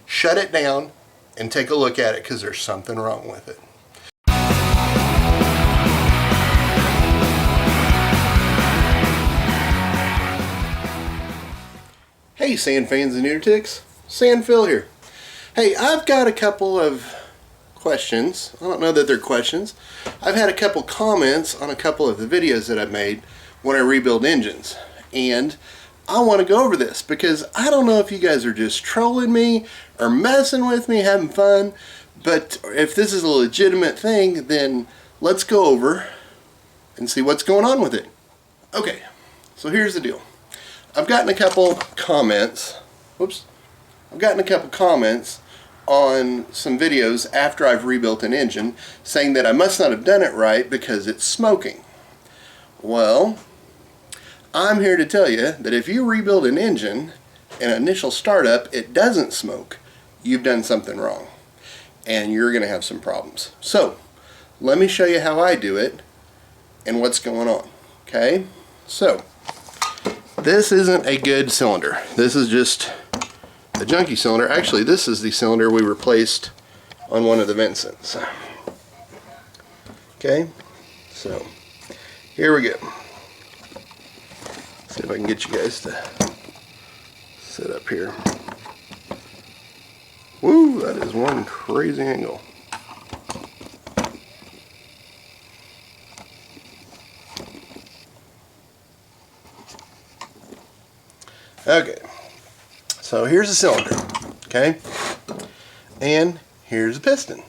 shut it down and take a look at it, because there's something wrong with it. Hey sand fans and nutics, Sand Phil here. Hey, I've got a couple of questions. I don't know that they're questions. I've had a couple comments on a couple of the videos that I've made when I rebuild engines, and I want to go over this because I don't know if you guys are just trolling me or messing with me, having fun, but if this is a legitimate thing, then let's go over and see what's going on with it. Okay, so here's the deal. I've gotten a couple comments, I've gotten a couple comments on some videos after I've rebuilt an engine saying that I must not have done it right because it's smoking. Well, I'm here to tell you that if you rebuild an engine in initial startup, it doesn't smoke, you've done something wrong and you're going to have some problems. So, let me show you how I do it and what's going on. Okay? So, this isn't a good cylinder. This is just a junky cylinder. Actually, this is the cylinder we replaced on one of the Vincents. Okay, so here we go. See if I can get you guys to sit up here. Woo, that is one crazy angle. Okay, so here's the cylinder, okay, and here's the piston.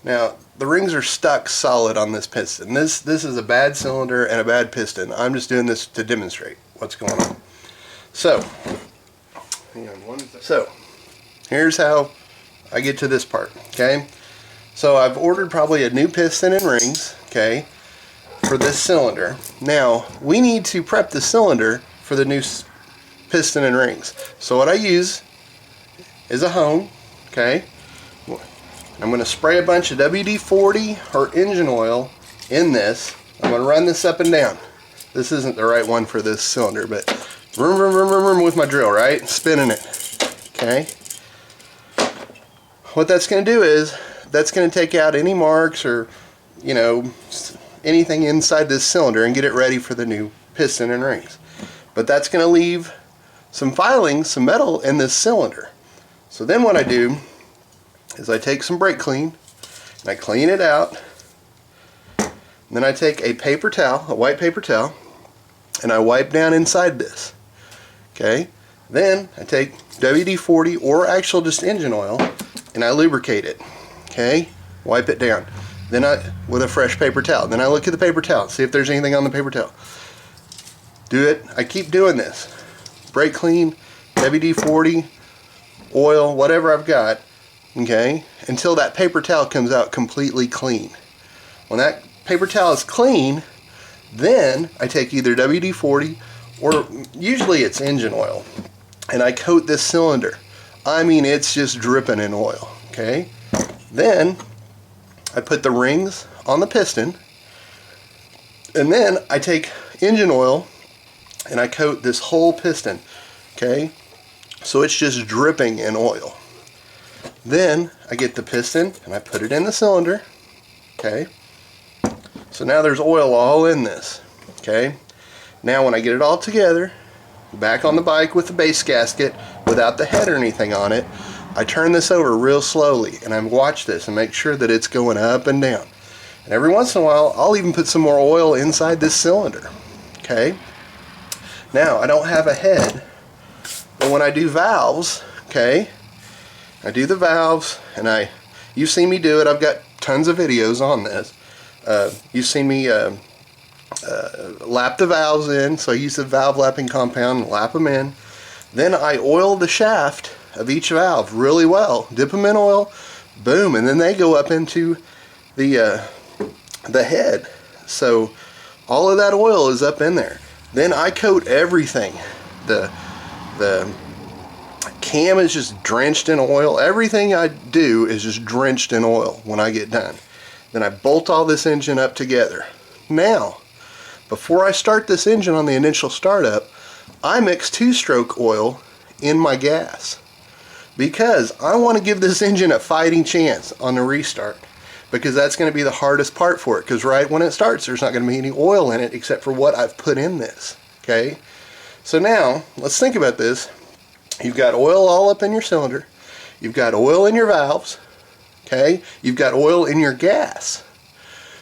Now, the rings are stuck solid on this piston. This is a bad cylinder and a bad piston. I'm just doing this to demonstrate what's going on. So, hang on one second. So, here's how I get to this part, okay. So I've ordered probably a new piston and rings, okay, for this cylinder. Now, we need to prep the cylinder for the new piston and rings. So what I use is a hone, okay. I'm going to spray a bunch of WD-40 or engine oil in this. I'm going to run this up and down. This isn't the right one for this cylinder, but vroom, vroom, vroom, vroom, vroom with my drill, right? Spinning it, okay. What that's going to do is that's going to take out any marks or, you know, anything inside this cylinder and get it ready for the new piston and rings. But that's going to leave some filings, some metal in this cylinder. So then what I do is I take some brake clean and I clean it out. And then I take a paper towel, a white paper towel, and I wipe down inside this. Okay? Then I take WD-40 or actual just engine oil and I lubricate it. Okay? Wipe it down. Then with a fresh paper towel. Then I look at the paper towel, see if there's anything on the paper towel. Do it. I keep doing this. Brake clean, WD-40, oil, whatever I've got, okay, until that paper towel comes out completely clean. When that paper towel is clean, then I take either WD-40 or usually it's engine oil, and I coat this cylinder. I mean, it's just dripping in oil, okay. Then I put the rings on the piston, and then I take engine oil and I coat this whole piston, okay, so it's just dripping in oil. Then I get the piston and I put it in the cylinder, okay, so now there's oil all in this, okay. Now when I get it all together, back on the bike with the base gasket without the head or anything on it, I turn this over real slowly and I watch this and make sure that it's going up and down. And every once in a while I'll even put some more oil inside this cylinder, okay. Now, I don't have a head, but when I do valves, okay, I do the valves, and you've seen me do it. I've got tons of videos on this. You've seen me lap the valves in, so I use the valve lapping compound and lap them in. Then I oil the shaft of each valve really well, dip them in oil, boom, and then they go up into the head. So all of that oil is up in there. Then I coat everything. The cam is just drenched in oil. Everything I do is just drenched in oil when I get done. Then I bolt all this engine up together. Now, before I start this engine on the initial startup, I mix 2-stroke oil in my gas. because I want to give this engine a fighting chance on the restart, because that's going to be the hardest part for it, because right when it starts there's not going to be any oil in it except for what I've put in this. Okay, so now let's think about this. You've got oil all up in your cylinder, you've got oil in your valves, okay, you've got oil in your gas.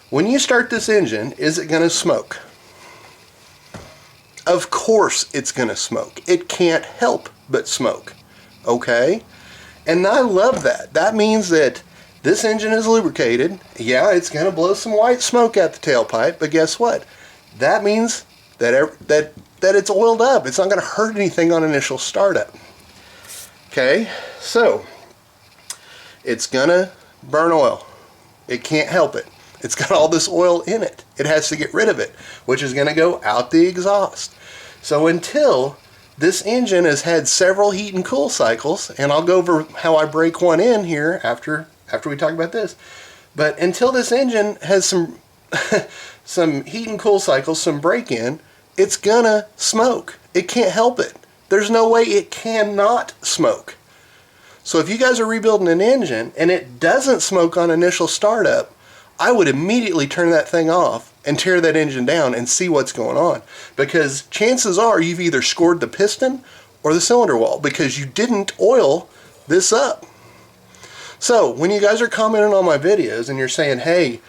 When you start this engine, is it going to smoke? Of course it's going to smoke. It can't help but smoke. Okay? And I love that. That means that this engine is lubricated. Yeah, it's going to blow some white smoke out the tailpipe, but guess what? That means that it's oiled up. It's not going to hurt anything on initial startup. Okay? So, it's going to burn oil. It can't help it. It's got all this oil in it. It has to get rid of it, which is going to go out the exhaust. So until this engine has had several heat and cool cycles, and I'll go over how I break one in here after we talk about this, but until this engine has some some heat and cool cycles, some break-in, it's gonna smoke. It can't help it. There's no way it cannot smoke. So if you guys are rebuilding an engine and it doesn't smoke on initial startup, I would immediately turn that thing off and tear that engine down and see what's going on. Because chances are you've either scored the piston or the cylinder wall because you didn't oil this up. So when you guys are commenting on my videos and you're saying, hey,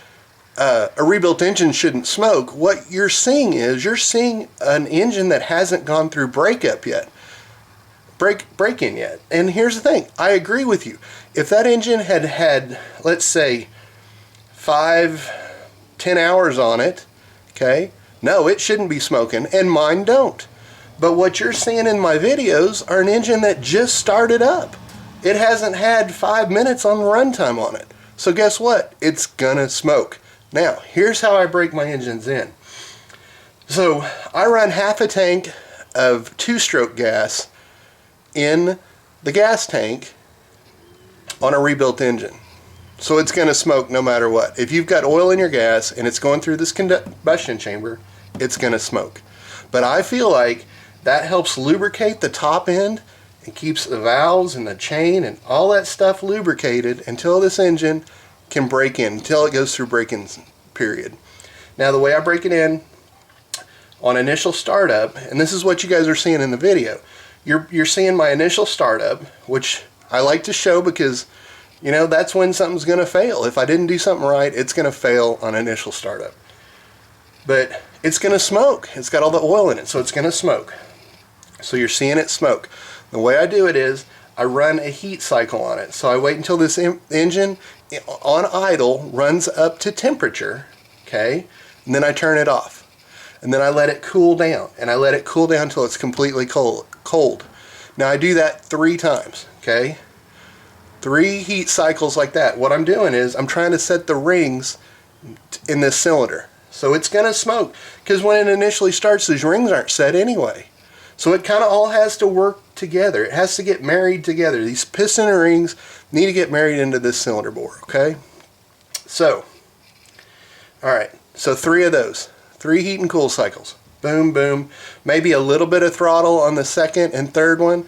a rebuilt engine shouldn't smoke, what you're seeing is you're seeing an engine that hasn't gone through break-in yet. And here's the thing, I agree with you. If that engine had, let's say, 5-10 hours on it, okay, no, it shouldn't be smoking, and mine don't. But what you're seeing in my videos are an engine that just started up. It hasn't had 5 minutes on runtime on it. So guess what? It's gonna smoke. Now, here's how I break my engines in. So I run half a tank of 2-stroke gas in the gas tank on a rebuilt engine. So it's going to smoke no matter what. If you've got oil in your gas and it's going through this combustion chamber, it's going to smoke. But I feel like that helps lubricate the top end and keeps the valves and the chain and all that stuff lubricated until this engine can break in, until it goes through break-in period. Now the way I break it in on initial startup, and this is what you guys are seeing in the video, you're seeing my initial startup, which I like to show because, you know, that's when something's going to fail. If I didn't do something right, it's going to fail on initial startup. But it's going to smoke. It's got all the oil in it, so it's going to smoke. So you're seeing it smoke. The way I do it is I run a heat cycle on it. So I wait until this engine on idle runs up to temperature, okay, and then I turn it off. And then I let it cool down, and I let it cool down until it's completely cold. Now I do that 3 times, okay? 3 heat cycles like that. What I'm doing is I'm trying to set the rings in this cylinder. So it's going to smoke, because when it initially starts, these rings aren't set anyway. So it kind of all has to work together. It has to get married together. These piston and rings need to get married into this cylinder bore, okay? So, alright, so 3 of those. 3 heat and cool cycles. Boom, boom. Maybe a little bit of throttle on the second and third one,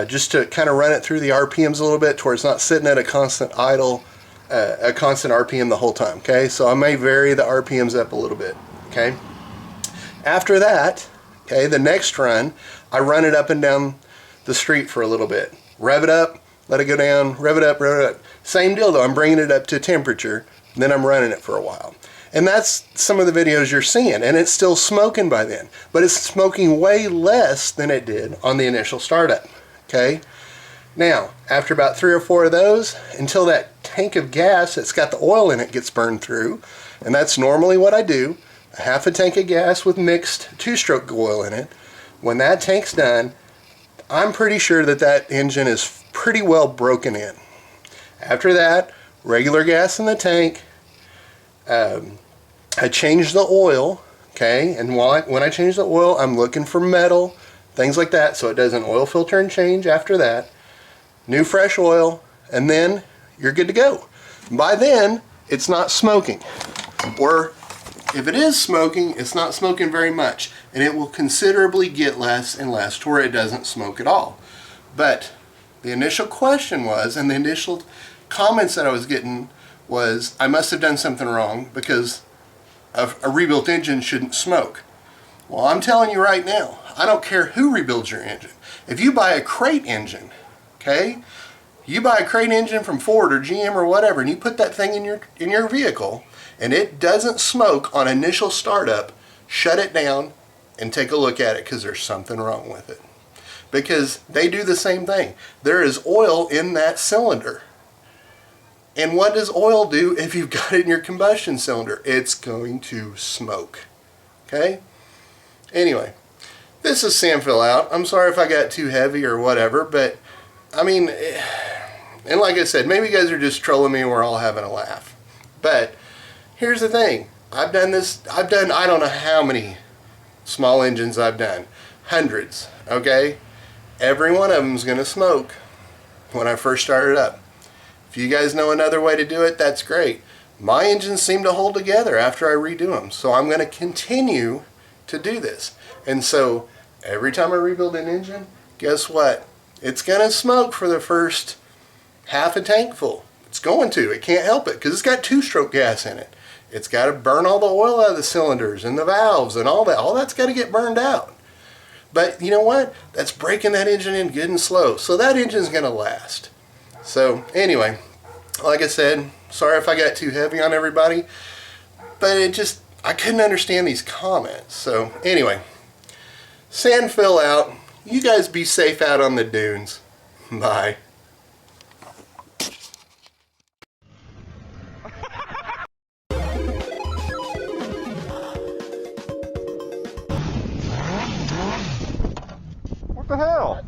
just to kind of run it through the RPMs a little bit to where it's not sitting at a constant idle, a constant RPM the whole time, okay? So I may vary the RPMs up a little bit, okay? After that, okay, the next run, I run it up and down the street for a little bit. Rev it up, let it go down, rev it up, rev it up. Same deal though, I'm bringing it up to temperature, then I'm running it for a while. And that's some of the videos you're seeing, and it's still smoking by then. But it's smoking way less than it did on the initial startup, okay? Now, after about 3 or 4 of those, until that tank of gas that's got the oil in it gets burned through, and that's normally what I do, a half a tank of gas with mixed 2-stroke oil in it. When that tank's done, I'm pretty sure that that engine is pretty well broken in. After that, regular gas in the tank. I change the oil, okay, and when I change the oil, I'm looking for metal, things like that, so it does an oil filter and change after that. New fresh oil, and then you're good to go. By then, it's not smoking. Or if it is smoking, it's not smoking very much, and it will considerably get less and less to where it doesn't smoke at all. But The initial question was, and the initial comments that I was getting was, I must have done something wrong because a rebuilt engine shouldn't smoke. Well, I'm telling you right now, I don't care who rebuilds your engine. If you buy a crate engine, okay, you buy a crate engine from Ford or GM or whatever, and you put that thing in your vehicle, and it doesn't smoke on initial startup, shut it down and take a look at it, because there's something wrong with it. Because they do the same thing. There is oil in that cylinder. And what does oil do if you've got it in your combustion cylinder? It's going to smoke. Okay? Anyway, this is Sam Fill Out. I'm sorry if I got too heavy or whatever, but I mean, and like I said, maybe you guys are just trolling me and we're all having a laugh. But here's the thing. I've done I don't know how many small engines I've done. Hundreds, okay? Every one of them is going to smoke when I first started up. If you guys know another way to do it, that's great. My engines seem to hold together after I redo them, so I'm going to continue to do this. And so every time I rebuild an engine, guess what? It's going to smoke for the first half a tank full. It's going to. It can't help it because it's got two-stroke gas in it. It's got to burn all the oil out of the cylinders and the valves and all that. All that's got to get burned out. But you know what? That's breaking that engine in good and slow. So that engine's going to last. So anyway, like I said, sorry if I got too heavy on everybody. But I couldn't understand these comments. So anyway, Sam Fill Out. You guys be safe out on the dunes. Bye. What the hell?